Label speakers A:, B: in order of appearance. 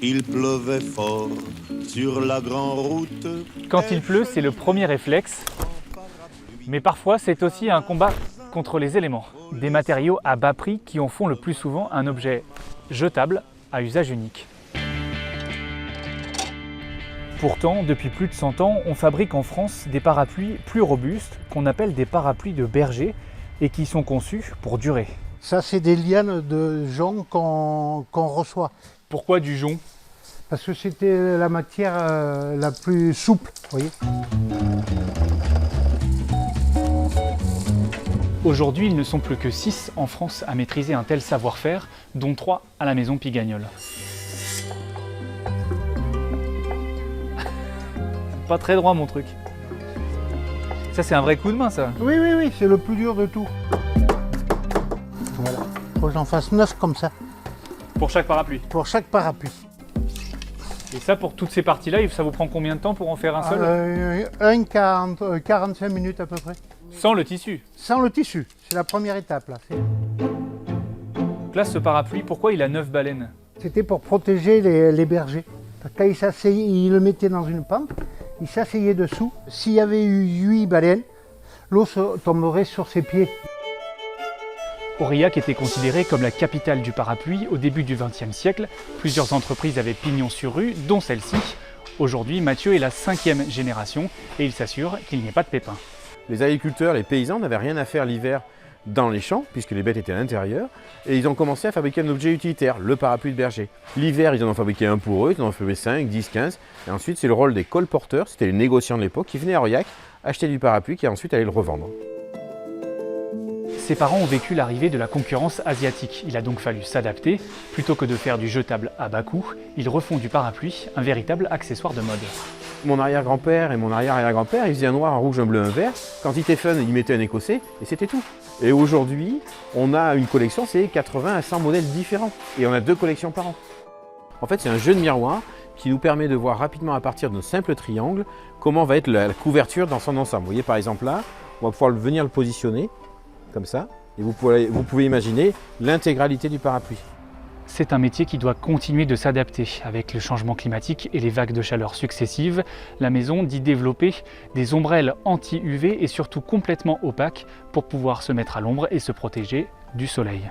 A: Il pleuvait fort sur la grande route.
B: Quand il pleut, c'est le premier réflexe. Mais parfois, c'est aussi un combat contre les éléments. Des matériaux à bas prix qui en font le plus souvent un objet jetable à usage unique. Pourtant, depuis plus de 100 ans, on fabrique en France des parapluies plus robustes qu'on appelle des parapluies de berger et qui sont conçus pour durer.
C: Ça, c'est des lianes de jonc qu'on reçoit.
B: Pourquoi du jonc?
C: Parce que c'était la matière la plus souple, vous voyez.
B: Aujourd'hui, ils ne sont plus que 6 en France à maîtriser un tel savoir-faire, dont 3 à la maison Pigagnol. Pas très droit mon truc. Ça c'est un vrai coup de main ça.
C: Oui, oui, oui, c'est le plus dur de tout. Voilà, faut que j'en fasse 9 comme ça,
B: Pour chaque parapluie.
C: pour chaque parapluie.
B: Et ça pour toutes ces parties-là, ça vous prend combien de temps pour en faire un seul?
C: 45 minutes à peu près.
B: Sans le tissu.
C: Sans le tissu, c'est la première étape là.
B: Donc là ce parapluie, pourquoi il a 9 baleines?
C: C'était pour protéger les bergers. Quand ils s'asseyaient, ils le mettaient dans une pente, ils s'asseyaient dessous. S'il y avait eu 8 baleines, l'eau tomberait sur ses pieds.
B: Aurillac était considérée comme la capitale du parapluie au début du XXe siècle. Plusieurs entreprises avaient pignon sur rue, dont celle-ci. Aujourd'hui, Mathieu est la 5e génération et il s'assure qu'il n'y ait pas de pépins.
D: Les agriculteurs, les paysans n'avaient rien à faire l'hiver dans les champs, puisque les bêtes étaient à l'intérieur, et ils ont commencé à fabriquer un objet utilitaire, le parapluie de berger. L'hiver, ils en ont fabriqué un pour eux, ils en ont fabriqué 5, 10, 15, et ensuite c'est le rôle des colporteurs, c'était les négociants de l'époque, qui venaient à Aurillac acheter du parapluie, qui ensuite allaient le revendre.
B: Ses parents ont vécu l'arrivée de la concurrence asiatique. Il a donc fallu s'adapter. Plutôt que de faire du jetable à bas coût, ils refont du parapluie un véritable accessoire de mode.
D: Mon arrière-grand-père et mon arrière-arrière-grand-père, ils faisaient un noir, un rouge, un bleu, un vert. Quand ils étaient fun, ils mettaient un écossais, et c'était tout. Et aujourd'hui, on a une collection, c'est 80 à 100 modèles différents. Et on a 2 collections par an. En fait, c'est un jeu de miroir qui nous permet de voir rapidement à partir d'un simple triangle comment va être la couverture dans son ensemble. Vous voyez par exemple là, on va pouvoir venir le positionner comme ça et vous pouvez imaginer l'intégralité du parapluie.
B: C'est un métier qui doit continuer de s'adapter avec le changement climatique et les vagues de chaleur successives. La maison dit développer des ombrelles anti-UV et surtout complètement opaques pour pouvoir se mettre à l'ombre et se protéger du soleil.